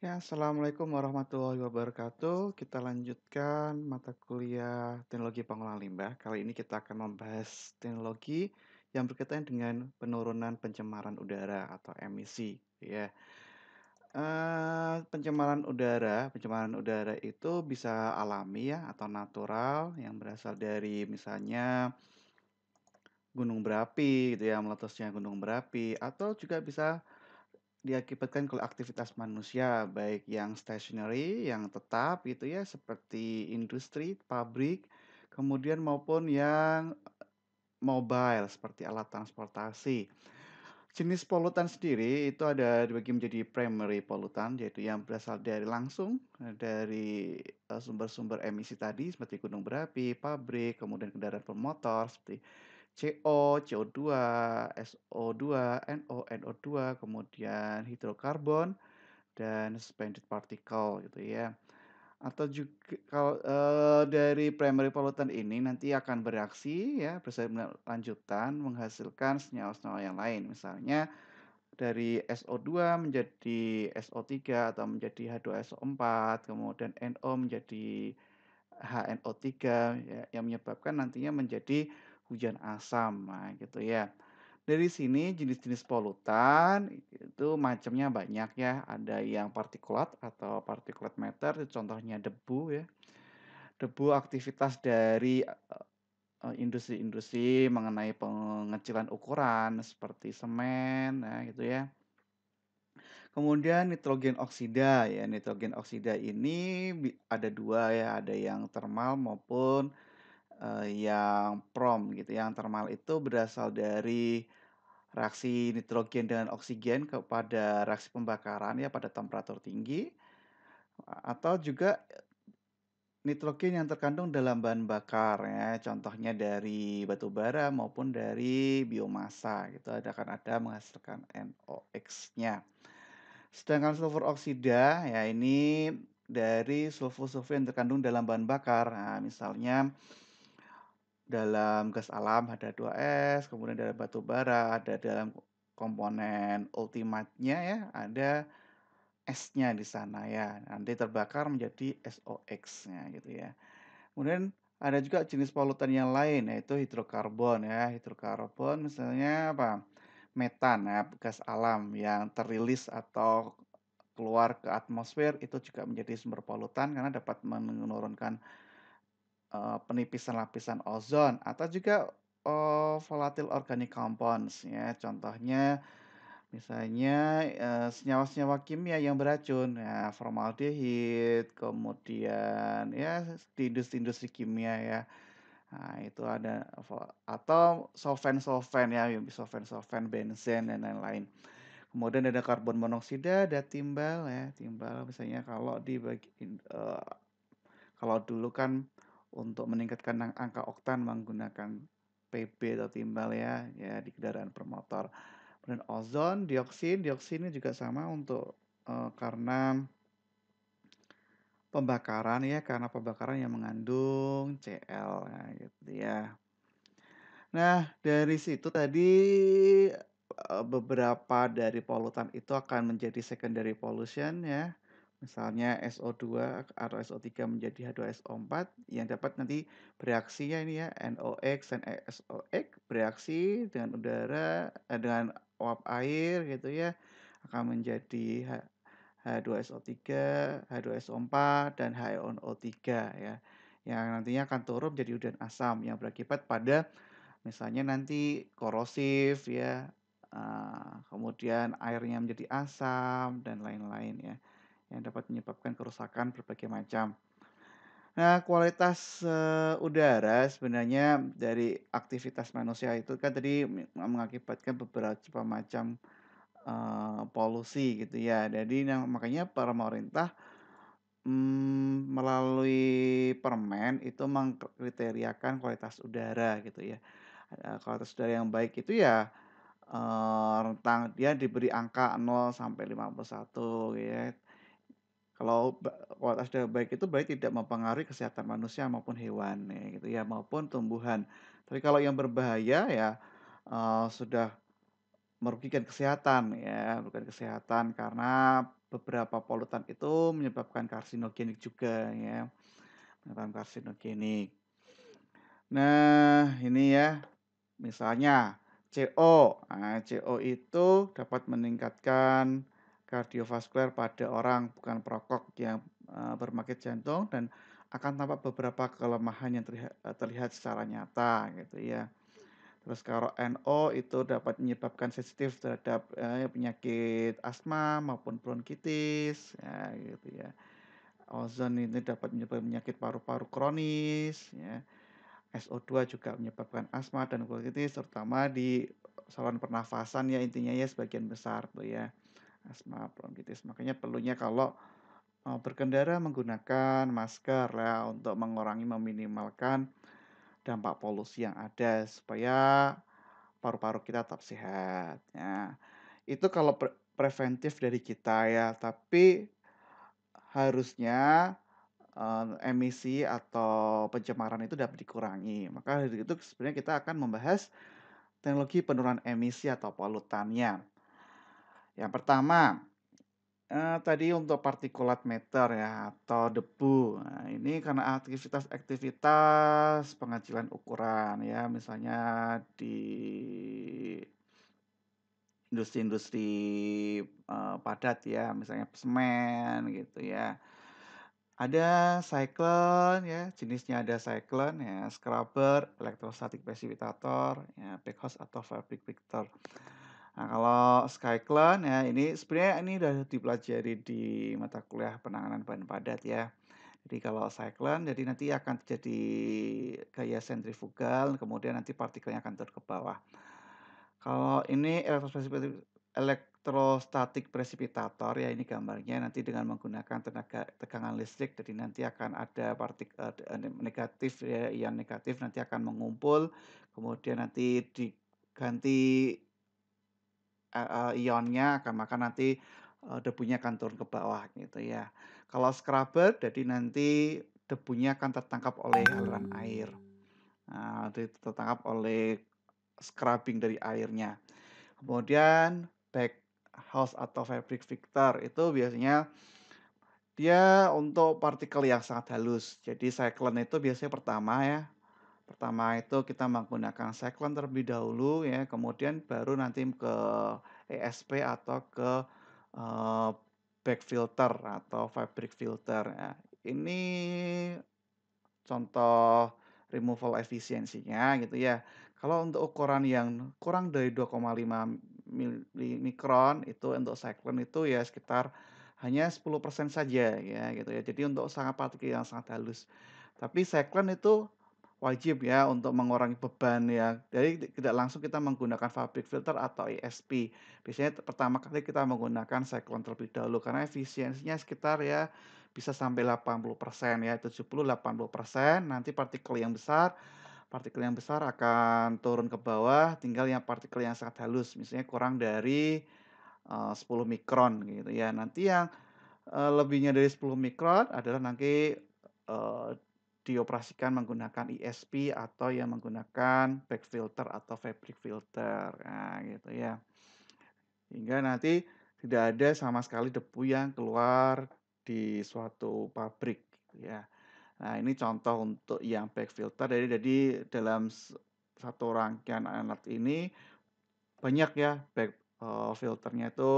Ya, assalamualaikum warahmatullahi wabarakatuh. Kita lanjutkan mata kuliah teknologi pengolahan limbah. Kali ini kita akan membahas teknologi yang berkaitan dengan penurunan pencemaran udara atau emisi. Ya, pencemaran udara itu bisa alami ya atau natural yang berasal dari misalnya gunung berapi gitu ya, meletusnya gunung berapi atau juga bisa diakibatkan oleh aktivitas manusia, baik yang stationary, yang tetap gitu ya, seperti industri, pabrik, kemudian maupun yang mobile, seperti alat transportasi. Jenis polutan sendiri itu ada dibagi menjadi primary polutan, yaitu yang berasal dari langsung dari sumber-sumber emisi tadi seperti gunung berapi, pabrik, kemudian kendaraan bermotor seperti CO, CO2, SO2, NO, NO2, kemudian hidrokarbon dan suspended particle gitu ya. Atau juga kalau, dari primary pollutant ini nanti akan bereaksi ya lanjutan menghasilkan senyawa-senyawa yang lain. Misalnya dari SO2 menjadi SO3 atau menjadi H2SO4, kemudian NO menjadi HNO3 ya, yang menyebabkan nantinya menjadi hujan asam, nah gitu ya. Dari sini jenis-jenis polutan itu macamnya banyak ya, ada yang partikulat atau particulate matter, contohnya debu ya. Debu aktivitas dari, industri-industri mengenai pengecilan ukuran seperti semen, nah gitu ya. Kemudian nitrogen oksida ya, nitrogen oksida ini ada 2 ya, ada yang termal maupun yang prom gitu. Yang termal itu berasal dari reaksi nitrogen dengan oksigen kepada reaksi pembakaran ya pada temperatur tinggi, atau juga nitrogen yang terkandung dalam bahan bakar ya, contohnya dari batu bara maupun dari biomasa gitu, akan ada menghasilkan NOx-nya. Sedangkan sulfur oksida ya ini dari sulfur-sulfur yang terkandung dalam bahan bakar. Nah, misalnya dalam gas alam ada 2S, kemudian dalam batu bara, ada dalam komponen ultimate-nya ya, ada S-nya di sana ya. Nanti terbakar menjadi SOX-nya gitu ya. Kemudian ada juga jenis polutan yang lain yaitu hidrokarbon ya. Hidrokarbon misalnya apa? Metan ya, gas alam yang terilis atau keluar ke atmosfer itu juga menjadi sumber polutan karena dapat menurunkan penipisan lapisan ozon atau juga, volatile organic compounds ya, contohnya misalnya, senyawa-senyawa kimia yang beracun, ya formaldehid, kemudian ya di industri-industri kimia ya. Nah itu ada atau solvent-solvent ya, solvent-solvent, benzen dan lain-lain. Kemudian ada karbon monoksida, ada timbal ya, timbal misalnya kalau dulu kan untuk meningkatkan angka oktan menggunakan PB atau timbal ya, ya di kendaraan bermotor. Kemudian ozon, dioksin, dioksin ini juga sama untuk, karena pembakaran ya, karena pembakaran yang mengandung Cl, nah gitu ya. Nah dari situ tadi, beberapa dari polutan itu akan menjadi secondary pollution ya. Misalnya SO2 atau SO3 menjadi H2SO4 yang dapat nanti bereaksinya ini ya, NOx dan SOx bereaksi dengan udara dengan uap air gitu ya, akan menjadi H2SO3, H2SO4, dan HNO3 ya, yang nantinya akan turun menjadi hujan asam yang berakibat pada misalnya nanti korosif ya, kemudian airnya menjadi asam dan lain-lain ya, yang dapat menyebabkan kerusakan berbagai macam. Nah, kualitas, udara sebenarnya dari aktivitas manusia itu kan tadi mengakibatkan beberapa macam, polusi gitu ya. Jadi makanya pemerintah, melalui permen itu mengkriteriakan kualitas udara gitu ya. Kualitas udara yang baik itu ya, rentang dia diberi angka 0 sampai 51 ya. Kalau kualitas udara baik itu berarti tidak mempengaruhi kesehatan manusia maupun hewan ya gitu ya, maupun tumbuhan. Tapi kalau yang berbahaya ya, sudah merugikan kesehatan ya, merugikan kesehatan karena beberapa polutan itu menyebabkan karsinogenik juga ya, menyebabkan karsinogenik. Nah, ini ya, misalnya CO. Nah, CO itu dapat meningkatkan kardiovaskuler pada orang bukan perokok yang berpenyakit jantung dan akan tampak beberapa kelemahan yang terlihat secara nyata gitu ya. Terus kalau NO itu dapat menyebabkan sensitif terhadap penyakit asma maupun bronkitis, ya gitu ya. Ozon ini dapat menyebabkan penyakit paru-paru kronis, ya. SO2 juga menyebabkan asma dan bronkitis terutama di saluran pernafasan ya intinya ya sebagian besar tuh ya, asma, bronkitis. Makanya perlunya kalau berkendara menggunakan masker ya untuk mengurangi meminimalkan dampak polusi yang ada supaya paru-paru kita tetap sehat, ya. Itu kalau preventif dari kita ya, tapi harusnya, emisi atau pencemaran itu dapat dikurangi. Maka dari itu sebenarnya kita akan membahas teknologi penurunan emisi atau polutannya. Yang pertama, tadi untuk partikulat matter ya atau debu. Nah, ini karena aktivitas-aktivitas pengacilan ukuran ya, misalnya di industri-industri, padat ya, misalnya semen gitu ya. Ada cyclone ya, jenisnya ada cyclone ya, scrubber, electrostatic precipitator, ya, baghouse atau fabric victor. Nah, kalau cyclone ya ini sebenarnya ini udah dipelajari di mata kuliah penanganan bahan padat ya. Jadi kalau cyclone jadi nanti akan terjadi gaya sentrifugal, kemudian nanti partikelnya akan turun ke bawah. Kalau ini elektrostatik presipitator ya ini gambarnya nanti dengan menggunakan tenaga tegangan listrik jadi nanti akan ada partikel negatif ya, ion negatif nanti akan mengumpul kemudian nanti diganti ionnya akan maka nanti debunya akan turun ke bawah gitu ya. Kalau scrubber jadi nanti debunya akan tertangkap oleh aliran air. Nah, tertangkap oleh scrubbing dari airnya. Kemudian baghouse atau fabric victor itu biasanya dia untuk partikel yang sangat halus. Jadi cyclone itu biasanya pertama ya. Pertama itu kita menggunakan cyclone terlebih dahulu ya, kemudian baru nanti ke ESP atau ke eh, bag filter atau fabric filter. Ya. Ini contoh removal efisiensinya gitu ya. Kalau untuk ukuran yang kurang dari 2,5 mikron itu untuk cyclone itu ya sekitar hanya 10% saja ya gitu ya. Jadi untuk sangat partikel yang sangat halus. Tapi cyclone itu wajib ya untuk mengurangi beban ya. Jadi tidak langsung kita menggunakan fabric filter atau ESP. Biasanya pertama kali kita menggunakan cyclone terlebih dahulu karena efisiensinya sekitar ya bisa sampai 80% ya, 70-80%. Nanti partikel yang besar akan turun ke bawah, tinggal yang partikel yang sangat halus, misalnya kurang dari 10 mikron gitu ya. Nanti yang lebihnya dari 10 mikron adalah nanti dioperasikan menggunakan ESP atau yang menggunakan bag filter atau fabric filter. Nah, gitu ya. Hingga nanti tidak ada sama sekali debu yang keluar di suatu pabrik gitu ya. Nah, ini contoh untuk yang bag filter jadi dalam satu rangkaian alat ini banyak ya filternya itu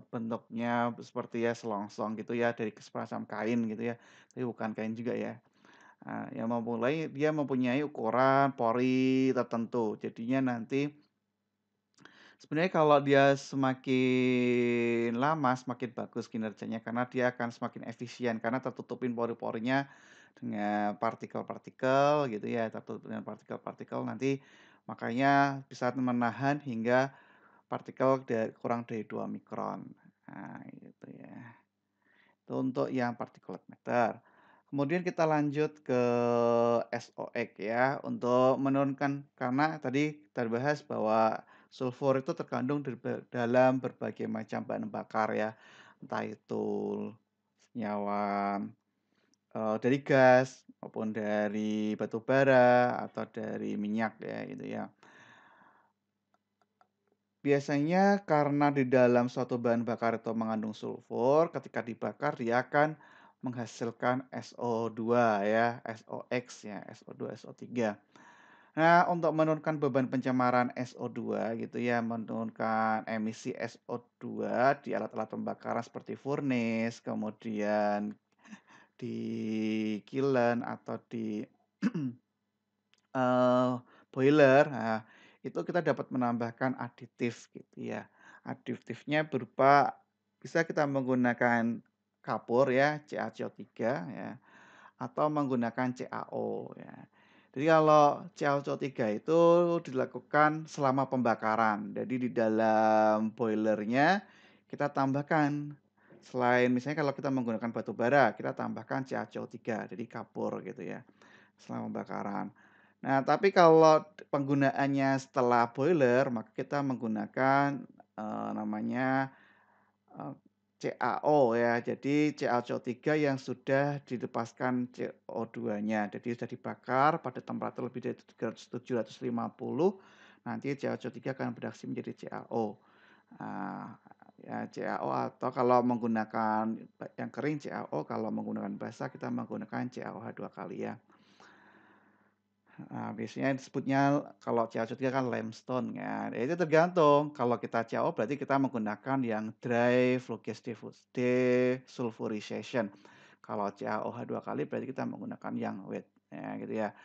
bentuknya seperti ya selongsong gitu ya dari semacam kain gitu ya, tapi bukan kain juga ya. Nah, dia mempunyai ukuran pori tertentu. Jadinya nanti sebenarnya kalau dia semakin lama semakin bagus kinerjanya karena dia akan semakin efisien karena tertutupin pori-porinya dengan partikel-partikel gitu ya, tertutup dengan partikel-partikel nanti makanya bisa menahan hingga partikel kurang dari 2 mikron. Nah, gitu ya. Itu untuk yang particulate matter. Kemudian kita lanjut ke SOx ya, untuk menurunkan karena tadi kita bahas bahwa sulfur itu terkandung dalam berbagai macam bahan bakar ya, entah itu senyawa dari gas maupun dari batu bara atau dari minyak ya gitu ya. Biasanya karena di dalam suatu bahan bakar itu mengandung sulfur, ketika dibakar dia akan menghasilkan SO2 ya, SOX ya, SO2, SO3. Nah, untuk menurunkan beban pencemaran SO2 gitu ya, menurunkan emisi SO2 di alat-alat pembakaran seperti furnace, kemudian di kiln atau di Eee, boiler, nah, itu kita dapat menambahkan aditif gitu ya. Aditifnya berupa bisa kita menggunakan kapur ya, CaCO3 ya, atau menggunakan CaO ya. Jadi kalau CaCO3 itu dilakukan selama pembakaran. Jadi di dalam boilernya kita tambahkan, selain misalnya kalau kita menggunakan batu bara, kita tambahkan CaCO3, jadi kapur gitu ya, selama pembakaran. Nah, tapi kalau penggunaannya setelah boiler, maka kita menggunakan, namanya, eee, CaO ya. Jadi CaCO3 yang sudah dilepaskan CO2-nya. Jadi sudah dibakar pada temperatur lebih dari 750, nanti CaCO3 akan bereaksi menjadi CaO. Nah, ya CaO atau kalau menggunakan yang kering CaO, kalau menggunakan basah kita menggunakan CaOH2 kali ya. Biasanya disebutnya kalau CaO3 kan limestone kan, ya itu tergantung. Kalau kita CaO berarti kita menggunakan yang dry flue-gas desulfurization. Kalau CaOH2 kali berarti kita menggunakan yang wet, ya gitu ya.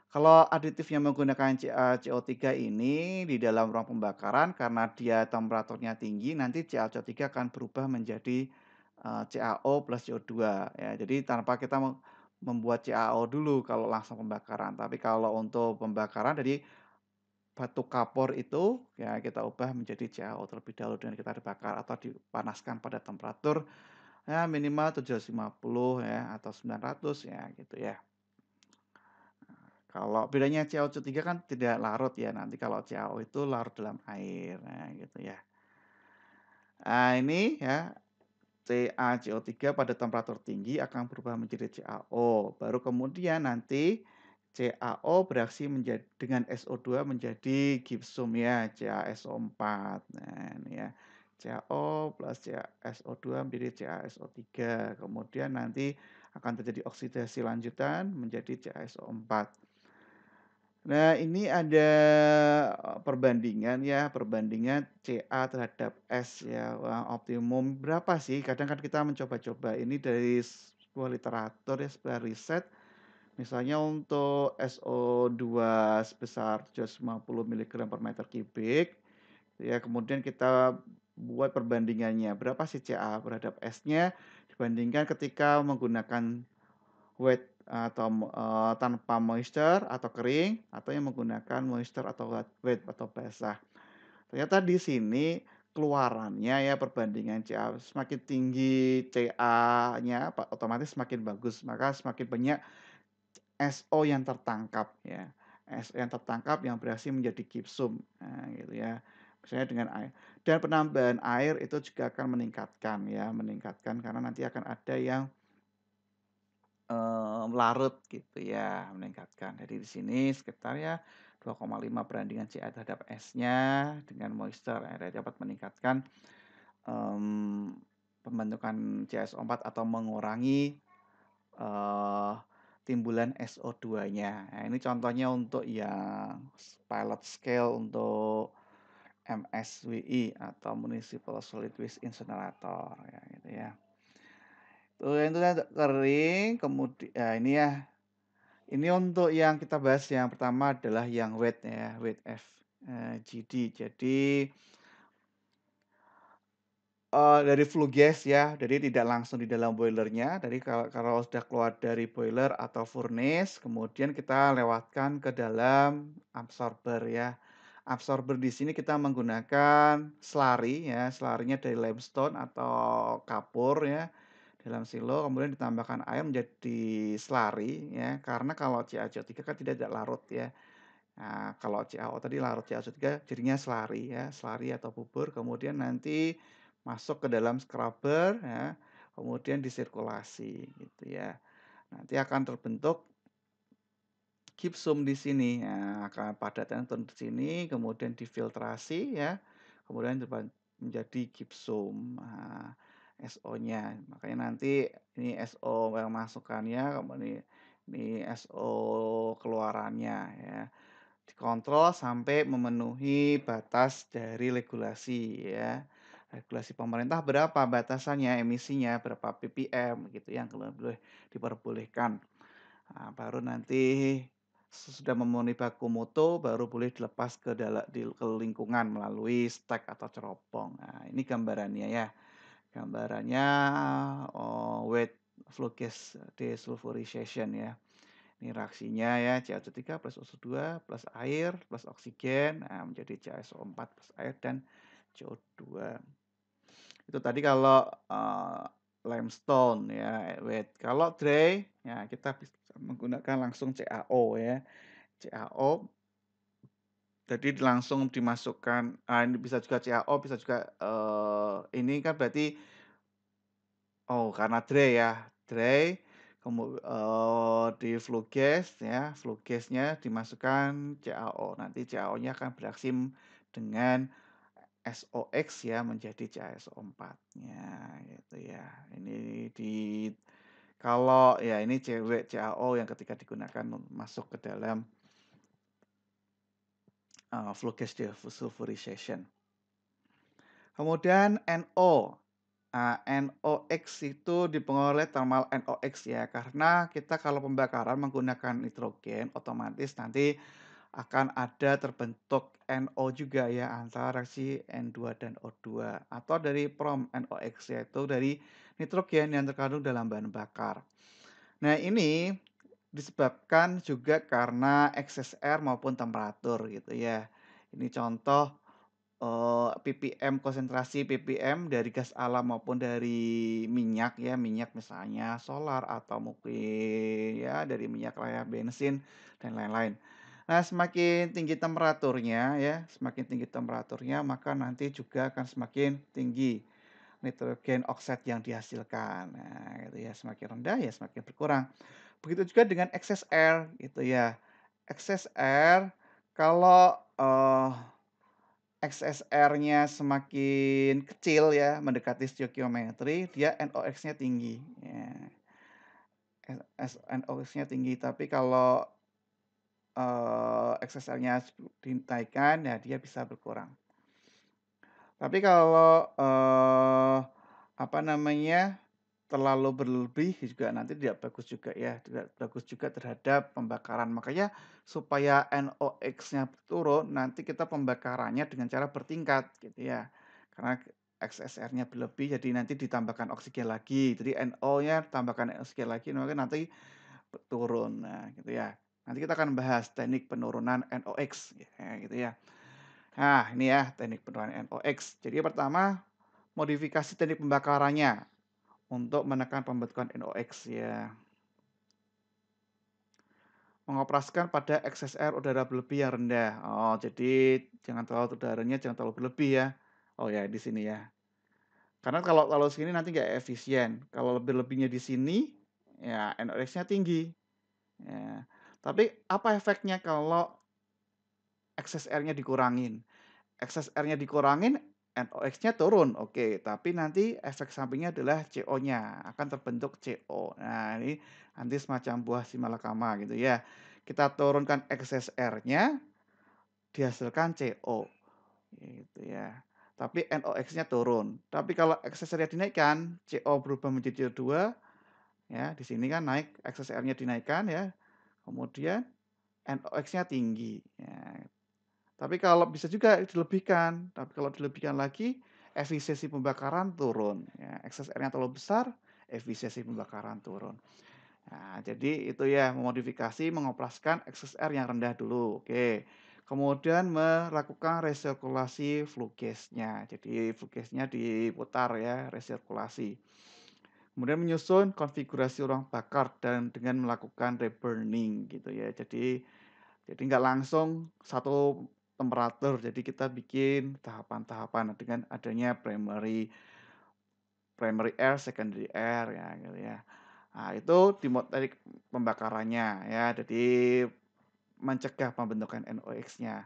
Kalau aditif yang menggunakan CO3 ini di dalam ruang pembakaran karena dia temperaturnya tinggi, nanti CaCO3 akan berubah menjadi, CaO plus CO2 ya. Jadi tanpa kita membuat CaO dulu kalau langsung pembakaran. Tapi kalau untuk pembakaran dari batu kapur itu, ya kita ubah menjadi CaO terlebih dahulu dengan kita dibakar atau dipanaskan pada temperatur, ya minimal 750 ya atau 900 ya gitu ya. Kalau bedanya CaO3 kan tidak larut ya, nanti kalau CaO itu larut dalam air, nah gitu ya. Nah ini ya, CaCO3 pada temperatur tinggi akan berubah menjadi CaO, baru kemudian nanti CaO bereaksi dengan SO2 menjadi gipsum ya, CaSO4. Nah ini ya, CaO plus CaSO2 menjadi CaSO3, kemudian nanti akan terjadi oksidasi lanjutan menjadi CaSO4. Nah, ini ada, perbandingan ya, perbandingan Ca terhadap S ya, wah optimum berapa sih? Kadang kan kita mencoba-coba ini dari sebuah literatur ya, sebuah riset, misalnya untuk SO2 sebesar 750 miligram per meter kubik, ya kemudian kita buat perbandingannya, berapa sih Ca terhadap S-nya dibandingkan ketika menggunakan wet atau, tanpa moisture atau kering, atau yang menggunakan moisture atau wet atau basah. Ternyata di sini keluarannya ya perbandingan CA semakin tinggi CA-nya otomatis semakin bagus, maka semakin banyak SO yang tertangkap ya. SO yang tertangkap yang bereaksi menjadi gipsum, nah gitu ya. Misalnya dengan air dan penambahan air itu juga akan meningkatkan ya, meningkatkan karena nanti akan ada yang larut gitu ya, meningkatkan. Jadi di sini sekitar ya 2,5 perbandingan CA terhadap S-nya dengan moisture ya, dapat meningkatkan, mmm, pembentukan CaSO4 atau mengurangi, eee, timbulan SO2-nya. Nah, ini contohnya untuk yang pilot scale untuk MSWI atau Municipal Solid Waste Incinerator ya gitu ya. Tuh itu kan kering ini ya. Ini untuk yang kita bahas yang pertama adalah yang wet ya, wet FGD. Jadi, dari flue gas ya, jadi tidak langsung di dalam boilernya. Jadi kalau kalau sudah keluar dari boiler atau furnace, kemudian kita lewatkan ke dalam absorber ya. Absorber di sini kita menggunakan slurry ya, slurry-nya dari limestone atau kapur ya, dalam silo, kemudian ditambahkan air menjadi slurry ya, karena kalau CaCO3 kan tidak larut ya. Nah, kalau CaO tadi larut CaO3 jadinya slurry ya, slurry atau bubur, kemudian nanti masuk ke dalam scrubber ya, kemudian disirkulasi gitu ya. Nanti akan terbentuk gipsum di sini, ya akan padatnya turun di sini, kemudian difiltrasi ya, kemudian menjadi gypsum. Nah, SO-nya. Makanya nanti ini SO yang masukannya, kemudian ini SO keluarannya ya. Dikontrol sampai memenuhi batas dari regulasi ya. Regulasi pemerintah berapa batasannya, emisinya, berapa ppm gitu yang boleh diperbolehkan. Nah, baru nanti sesudah memenuhi baku mutu baru boleh dilepas ke lingkungan melalui stek atau ceropong. Nah, ini gambarannya ya. Gambarannya wet flue gas desulfurization ya. Ini reaksinya ya CH3 plus O2 plus air plus oksigen menjadi CaSO4 plus air dan CO2. Itu tadi kalau limestone ya wet. Kalau dry ya kita bisa menggunakan langsung CaO ya. CaO jadi langsung dimasukkan, ini bisa juga CaO bisa juga ini kan berarti karena dry ya, dry di flue gas ya, flue gasnya dimasukkan CaO, nanti CaO-nya akan bereaksi dengan SOX ya menjadi CaSO4-nya gitu ya. Ini kalau ya ini CaO yang ketika digunakan masuk ke dalam flue gas desulfurization. Kemudian NO. NOx itu dipengaruhi oleh thermal NOx ya, karena kita kalau pembakaran menggunakan nitrogen, otomatis nanti akan ada terbentuk NO juga ya, antara reaksi N2 dan O2, atau dari NOx yaitu dari nitrogen yang terkandung dalam bahan bakar. Nah ini disebabkan juga karena ekses air maupun temperatur gitu ya. Ini contoh ppm konsentrasi ppm dari gas alam maupun dari minyak ya, minyak misalnya solar atau mungkin ya dari minyak lah ya, bensin dan lain-lain. Nah, semakin tinggi temperaturnya ya, semakin tinggi temperaturnya maka nanti juga akan semakin tinggi nitrogen oxide yang dihasilkan. Nah, itu ya semakin rendah ya semakin berkurang. Begitu juga dengan excess air gitu ya. Excess air kalau XSR-nya semakin kecil ya, mendekati stoichiometry, dia NOx-nya tinggi, ya. NOx-nya tinggi, tapi kalau, XSR-nya dinaikkan, ya dia bisa berkurang. Tapi kalau, apa namanya, terlalu berlebih juga nanti tidak bagus juga ya, tidak bagus juga terhadap pembakaran. Makanya supaya NOx-nya turun, nanti kita pembakarannya dengan cara bertingkat gitu ya. Karena XSR-nya berlebih, jadi nanti ditambahkan oksigen lagi. Jadi NO-nya tambahkan oksigen lagi, maka nanti turun. Nah, gitu ya. Nanti kita akan bahas teknik penurunan NOx, ya, gitu ya. Nah, ini ya teknik penurunan NOx. Jadi pertama, modifikasi teknik pembakarannya untuk menekan pembentukan NOx ya. Mengoperasikan pada excess air udara berlebih yang rendah. Oh, jadi jangan terlalu berlebih ya. Oh ya, di sini ya. Karena kalau sini nanti nggak efisien. Kalau lebih-lebihnya di sini, ya NOx-nya tinggi. Ya. Tapi apa efeknya kalau excess air-nya dikurangin? Excess air-nya dikurangin, NOx-nya turun, oke. Tapi nanti efek sampingnya adalah CO-nya, akan terbentuk CO. Nah, ini nanti semacam buah si malakama gitu ya. Kita turunkan excess air-nya, dihasilkan CO, gitu ya. Tapi NOx-nya turun. Tapi kalau excess air-nya dinaikkan, CO berubah menjadi CO2, ya. Di sini kan naik, excess air-nya dinaikkan ya. Kemudian NOx-nya tinggi, ya. Tapi kalau bisa juga dilebihkan, tapi kalau dilebihkan lagi, efisiensi pembakaran turun, ya. Excess air-nya terlalu besar, efisiensi pembakaran turun. Nah, jadi itu ya, memodifikasi, mengoperasikan excess air yang rendah dulu, oke. Kemudian melakukan resirkulasi flue gas-nya. Jadi flue gas-nya diputar ya, resirkulasi. Kemudian menyusun konfigurasi ruang bakar dan dengan melakukan reburning gitu ya. Jadi nggak langsung satu temperatur, jadi kita bikin tahapan-tahapan dengan adanya primary primary air, secondary air ya gitu ya. Nah itu dari pembakarannya ya, jadi mencegah pembentukan NOx-nya.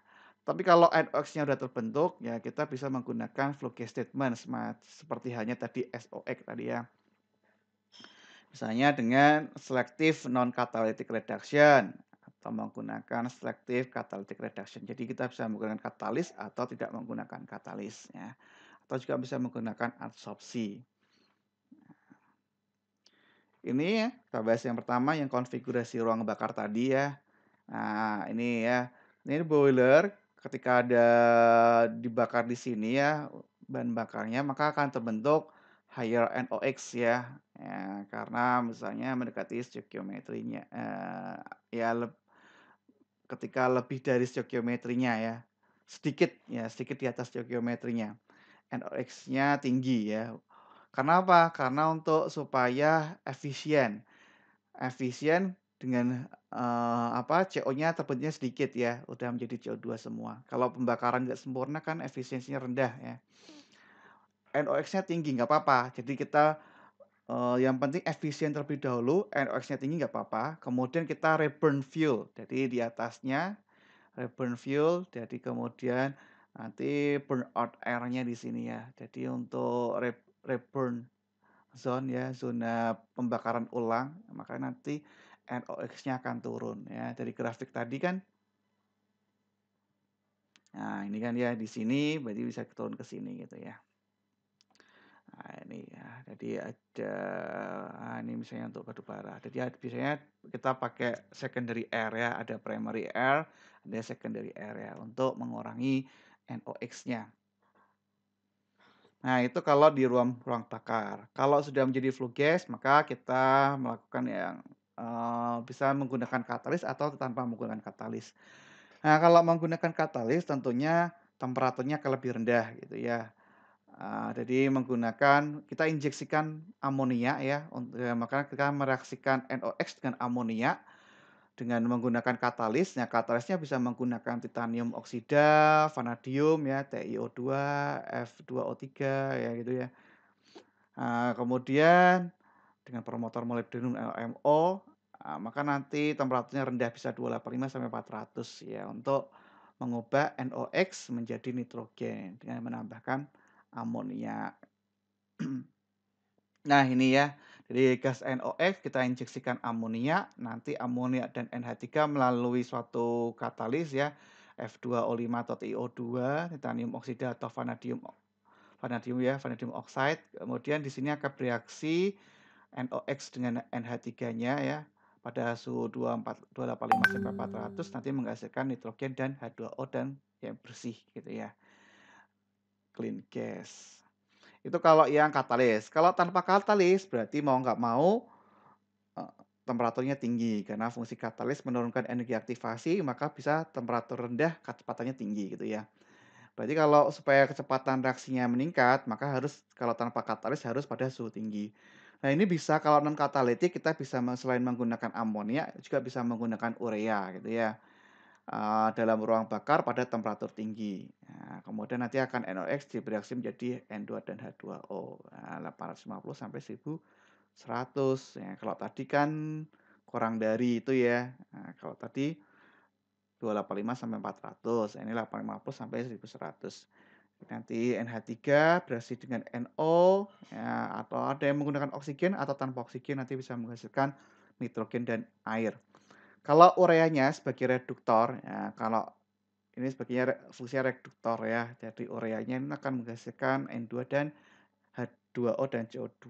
Tapi kalau NOx-nya udah terbentuk, ya kita bisa menggunakan flow gas statement seperti halnya tadi SOX tadi ya. Misalnya dengan selective non-catalytic reduction atau menggunakan selective catalytic reduction. Jadi kita bisa menggunakan katalis atau tidak menggunakan katalis ya. Atau juga bisa menggunakan adsorpsi. Ini ya, kita bahas yang pertama yang konfigurasi ruang bakar tadi ya. Nah, ini ya. Ini boiler ketika ada dibakar di sini ya bahan bakarnya maka akan terbentuk higher NOx ya. Ya, karena misalnya mendekati stoikiometrinya ya ketika lebih dari stoikiometrinya ya. Sedikit di atas stoikiometrinya. NOx-nya tinggi ya. Karena apa? Karena untuk supaya efisien. Efisien dengan, CO-nya terbentuknya sedikit ya, udah menjadi CO2 semua. Kalau pembakaran nggak sempurna kan efisiensinya rendah ya. NOx-nya tinggi nggak apa-apa, jadi kita, yang penting efisien terlebih dahulu, NOx-nya tinggi nggak apa-apa, kemudian kita reburn fuel. Jadi di atasnya reburn fuel, jadi kemudian nanti burn out air-nya di sini ya. Jadi untuk reburn zone ya, zona pembakaran ulang, maka nanti NOx-nya akan turun ya. Dari grafik tadi kan, nah ini kan ya di sini berarti bisa turun ke sini gitu ya. Nah ini ya, jadi ada, ini misalnya untuk batu bara. Jadi biasanya kita pakai secondary air ya, ada primary air, ada secondary air ya, untuk mengurangi NOx-nya. Nah, itu kalau di ruang ruang bakar. Kalau sudah menjadi flue gas, maka kita melakukan yang, bisa menggunakan katalis atau tanpa menggunakan katalis. Nah, kalau menggunakan katalis tentunya temperaturnya akan lebih rendah gitu ya. Jadi menggunakan kita injeksikan amonia ya, maka kita mereaksikan NOx dengan amonia dengan menggunakan katalis. Nah, katalisnya bisa menggunakan titanium oksida, vanadium ya, TiO2, F2O3 ya gitu ya. Kemudian dengan promotor molybdenum LMO, maka nanti temperaturnya rendah bisa 285 sampai 400 ya untuk mengubah NOx menjadi nitrogen dengan menambahkan amonia. Nah ini ya, jadi gas NOx kita injeksikan amonia, nanti amonia dan NH3 melalui suatu katalis ya, F2O5 atau TiO2, titanium oksida atau vanadium oxide. Kemudian di sini akan bereaksi NOx dengan NH3-nya ya pada suhu 285 sampai 400 nanti menghasilkan nitrogen dan H2O dan yang bersih gitu ya. Clean gas. Itu kalau yang katalis. Kalau tanpa katalis berarti mau nggak mau eh, temperaturnya tinggi karena fungsi katalis menurunkan energi aktivasi maka bisa temperatur rendah kecepatannya tinggi gitu ya. Berarti kalau supaya kecepatan reaksinya meningkat, maka harus kalau tanpa katalis harus pada suhu tinggi. Nah, ini bisa kalau non katalitik kita bisa selain menggunakan amonia juga bisa menggunakan urea gitu ya. Dalam ruang bakar pada temperatur tinggi. Nah, kemudian nanti akan NOx bereaksi menjadi N2 dan H2O. Nah, 850 sampai 1100 ya. Kalau tadi kan kurang dari itu ya. Nah, kalau tadi 285 sampai 400, ini 850 sampai 1100. Nanti NH3 bereaksi dengan NO ya, atau ada yang menggunakan oksigen atau tanpa oksigen nanti bisa menghasilkan nitrogen dan air. Kalau ureanya sebagai reduktor ya, kalau ini sebagai fungsinya reduktor ya. Jadi ureanya ini akan menghasilkan N2 dan H2O dan CO2.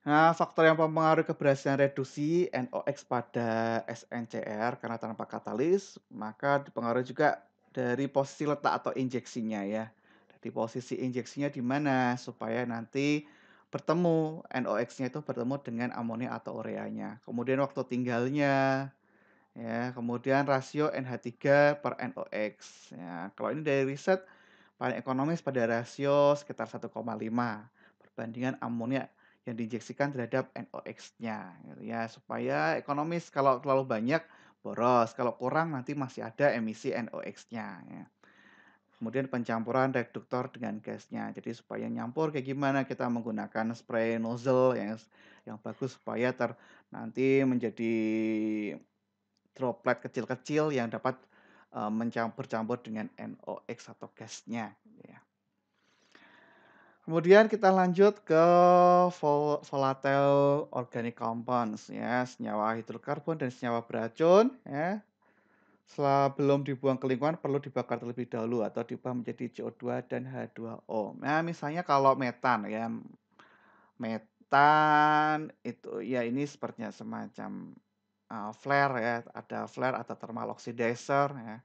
Nah, faktor yang mempengaruhi keberhasilan reduksi NOx pada SNCR karena tanpa katalis, maka dipengaruhi juga dari posisi letak atau injeksinya ya. Jadi posisi injeksinya di mana supaya nanti bertemu NOx-nya itu bertemu dengan amonia atau ureanya. Kemudian waktu tinggalnya ya, kemudian rasio NH3 per NOx. Ya, kalau ini dari riset paling ekonomis pada rasio sekitar 1,5 perbandingan amonia yang diinjeksikan terhadap NOx-nya gitu ya, supaya ekonomis kalau terlalu banyak boros, kalau kurang nanti masih ada emisi NOx-nya ya. Kemudian pencampuran reduktor dengan gasnya. Jadi supaya nyampur kayak gimana kita menggunakan spray nozzle yang bagus supaya nanti menjadi droplet kecil-kecil yang dapat, bercampur dengan NOx atau gasnya, gitu ya. Kemudian kita lanjut ke volatile organic compounds ya, senyawa hidrokarbon dan senyawa beracun ya. Sebelum dibuang ke lingkungan perlu dibakar terlebih dahulu atau diubah menjadi CO2 dan H2O. Nah, misalnya kalau metan ya, metan itu ya ini sepertinya semacam, flare ya, ada flare atau thermal oxidizer ya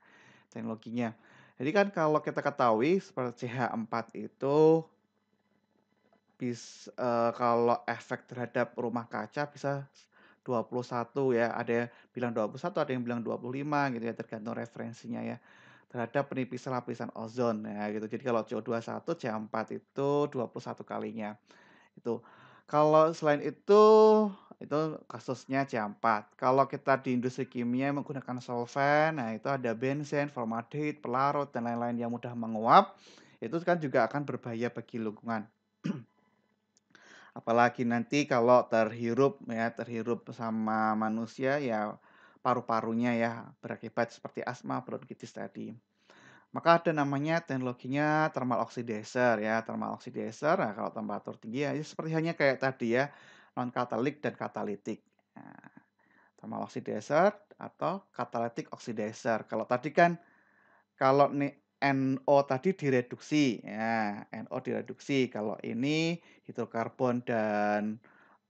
teknologinya. Jadi kan kalau kita ketahui seperti CH4 itu kalau efek terhadap rumah kaca bisa 21 ya, ada yang bilang 21, ada yang bilang 25 gitu ya, tergantung referensinya ya, terhadap penipisan lapisan ozon ya gitu. Jadi kalau CO21, CH4 itu 21 kalinya, itu. Kalau selain itu kasusnya CH4. Kalau kita di industri kimia menggunakan solvent, nah itu ada benzen, formaldehyde, pelarut, dan lain-lain yang mudah menguap, itu kan juga akan berbahaya bagi lingkungan. Apalagi nanti kalau terhirup sama manusia ya paru-parunya ya berakibat seperti asma, bronkitis tadi. Maka ada namanya teknologinya thermal oxidizer ya, thermal oxidizer. Nah, kalau temperatur tinggi ya seperti hanya kayak tadi ya, non katalik dan katalitik. Nah, thermal oxidizer atau catalytic oxidizer. Kalau tadi kan kalau NO tadi direduksi, ya, NO direduksi. Kalau ini hidrokarbon dan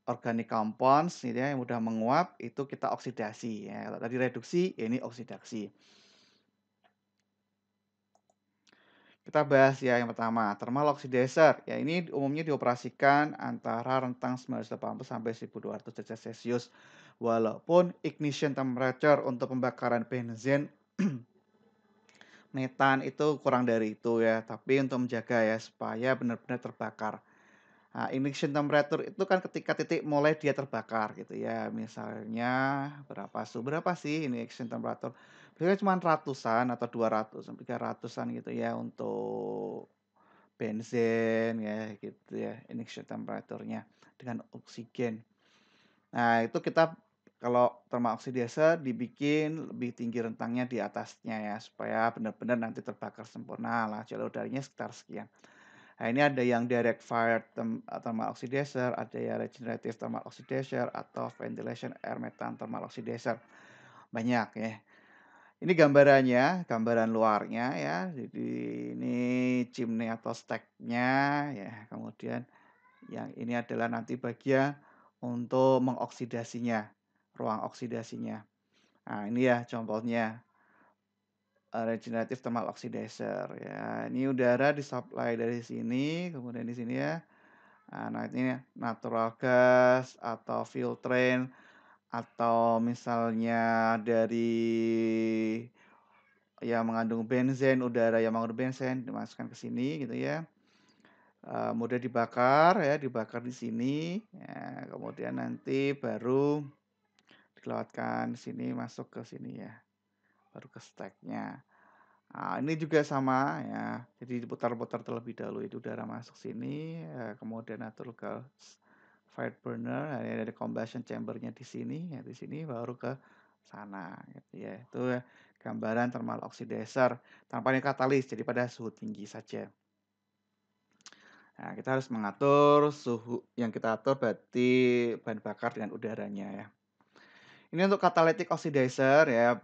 organic compounds gitu ya, yang mudah menguap, itu kita oksidasi ya. Kalau tadi reduksi, ini oksidasi. Kita bahas ya yang pertama, thermal oxidizer. Ya ini umumnya dioperasikan antara rentang 980 sampai 1200 derajat Celcius. Walaupun ignition temperature untuk pembakaran benzen metan itu kurang dari itu ya, tapi untuk menjaga ya supaya benar-benar terbakar. Nah, ignition temperature itu kan ketika titik mulai dia terbakar gitu ya. Misalnya berapa sih ini ignition temperature? Biasanya cuma ratusan atau 200 sampai 300-an gitu ya untuk benzen ya gitu ya, ignition temperature-nya dengan oksigen. Nah, itu kita kalau thermal oxidizer dibikin lebih tinggi rentangnya di atasnya ya, supaya benar-benar nanti terbakar sempurna lah, jalur udaranya sekitar sekian. Nah, ini ada yang direct fire thermal oxidizer, ada yang regenerative thermal oxidizer, atau ventilation air methane thermal oxidizer. Banyak ya. Ini gambarannya, gambaran luarnya ya. Jadi ini chimney atau stack-nya ya. Kemudian yang ini adalah nanti bagian untuk mengoksidasinya, ruang oksidasinya. Nah, ini ya contohnya, regenerative thermal oxidizer ya. Ini udara disuplai dari sini, kemudian di sini ya. Nah, ini natural gas atau fuel train atau misalnya dari yang mengandung benzen, udara yang mengandung benzen dimasukkan ke sini gitu ya. Mudah dibakar ya, dibakar di sini, ya, kemudian nanti baru dilewatkan sini, masuk ke sini ya, baru ke stack-nya. Nah, ini juga sama ya, jadi diputar-putar terlebih dahulu, itu udara masuk sini, kemudian natural gas fired burner, ya, ada combustion chamber-nya di sini, ya di sini baru ke sana gitu ya. Itu ya gambaran thermal oxidizer tanpa ada katalis, jadi pada suhu tinggi saja. Nah, kita harus mengatur suhu yang kita atur berarti bahan bakar dengan udaranya ya. Ini untuk catalytic oxidizer ya,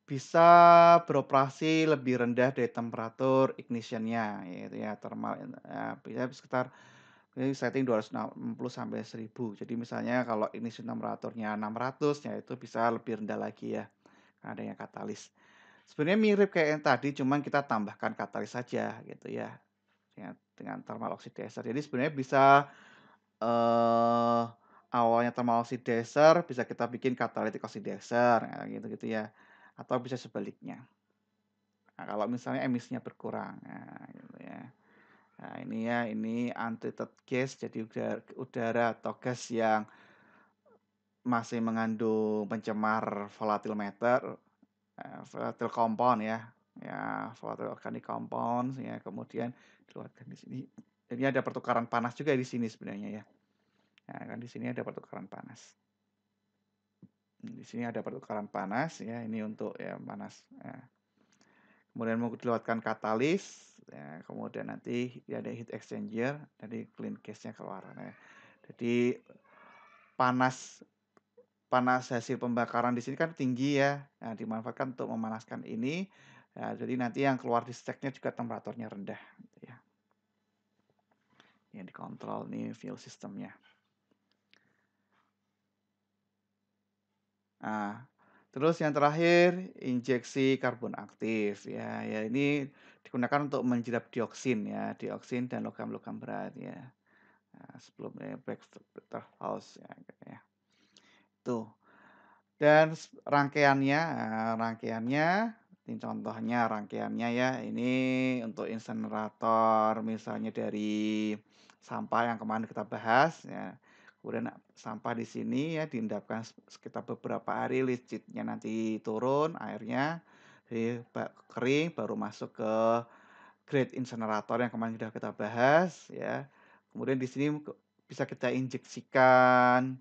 bisa beroperasi lebih rendah dari temperatur ignition-nya, yaitu ya thermal ya, bisa sekitar ini setting 260 sampai 1000. Jadi misalnya kalau ignition temperaturnya 600, ya itu bisa lebih rendah lagi ya, adanya katalis. Sebenarnya mirip kayak yang tadi, cuman kita tambahkan katalis saja gitu ya, dengan thermal oxidizer. Jadi sebenarnya bisa Eee, awalnya thermal oxidizer bisa kita bikin catalytic oxidizer, ya gitu-gitu ya, atau bisa sebaliknya. Nah, kalau misalnya emisinya berkurang, nah gitu ya. Nah ini ya, ini untreated gas, jadi udara atau gas yang masih mengandung pencemar volatile matter, volatile compound ya, volatile organic compounds ya, kemudian dikeluarkan di sini. Jadi ada pertukaran panas juga di sini sebenarnya ya. Nah, kan di sini ada pertukaran panas. Di sini ada pertukaran panas ya, ini untuk ya panas, kemudian mau dilewatkan katalis, ya kemudian nanti ya ada heat exchanger, jadi clean gas-nya keluar. Nah, jadi panas panas hasil pembakaran di sini kan tinggi ya, nah dimanfaatkan untuk memanaskan ini, ya jadi nanti yang keluar di steknya juga temperaturnya rendah gitu ya. Yang dikontrol nih fuel systemnya. Nah, terus yang terakhir injeksi karbon aktif ya, ya ini digunakan untuk menjerap dioksin ya, dioksin dan logam-logam berat ya. Nah, sebelumnya House ya gitu ya. Tuh. Dan rangkaiannya ini contohnya rangkaiannya ya, ini untuk insenerator misalnya dari sampah yang kemarin kita bahas ya. Kemudian sampah di sini ya diendapkan sekitar beberapa hari, licitnya nanti turun airnya, jadi kering baru masuk ke grade insenerator yang kemarin sudah kita bahas ya. Kemudian di sini bisa kita injeksikan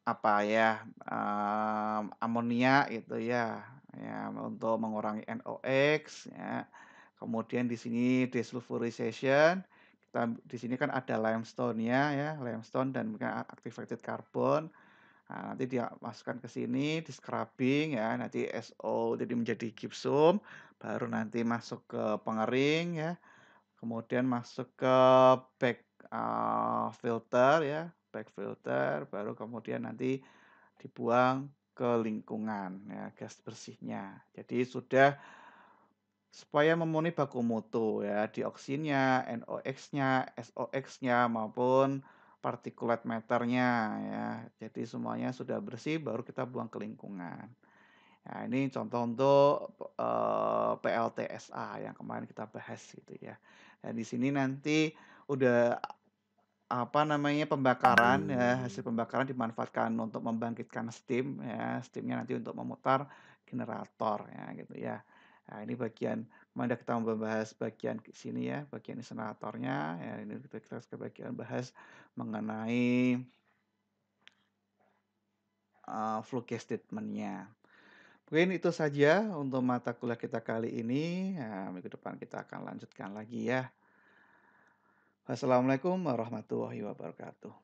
apa ya, amonia gitu ya, ya untuk mengurangi NOx ya. Kemudian di sini desulfurization, kita di sini kan ada limestone-nya ya, limestone dan mungkin activated carbon. Nah, nanti dia masukkan ke sini, di-scrubbing ya, nanti SO jadi menjadi gypsum, baru nanti masuk ke pengering ya, kemudian masuk ke back, filter ya, back filter, baru kemudian nanti dibuang ke lingkungan ya, gas bersihnya. Jadi sudah supaya memenuhi baku mutu ya, dioksinnya, NOx-nya, SOx-nya maupun particulate matter-nya ya. Jadi semuanya sudah bersih baru kita buang ke lingkungan. Nah, ini contoh untuk, PLTSA yang kemarin kita bahas gitu ya. Dan di sini nanti udah apa namanya, pembakaran ya, hasil pembakaran dimanfaatkan untuk membangkitkan steam ya, steam-nya nanti untuk memutar generator ya gitu ya. Nah ini bagian kemarin kita membahas bagian sini ya, bagian inseneratornya ya, ini kita ke bagian bahas mengenai, flue gas treatment-nya. Mungkin itu saja untuk mata kuliah kita kali ini, minggu depan kita akan lanjutkan lagi ya. Wassalamualaikum warahmatullahi wabarakatuh.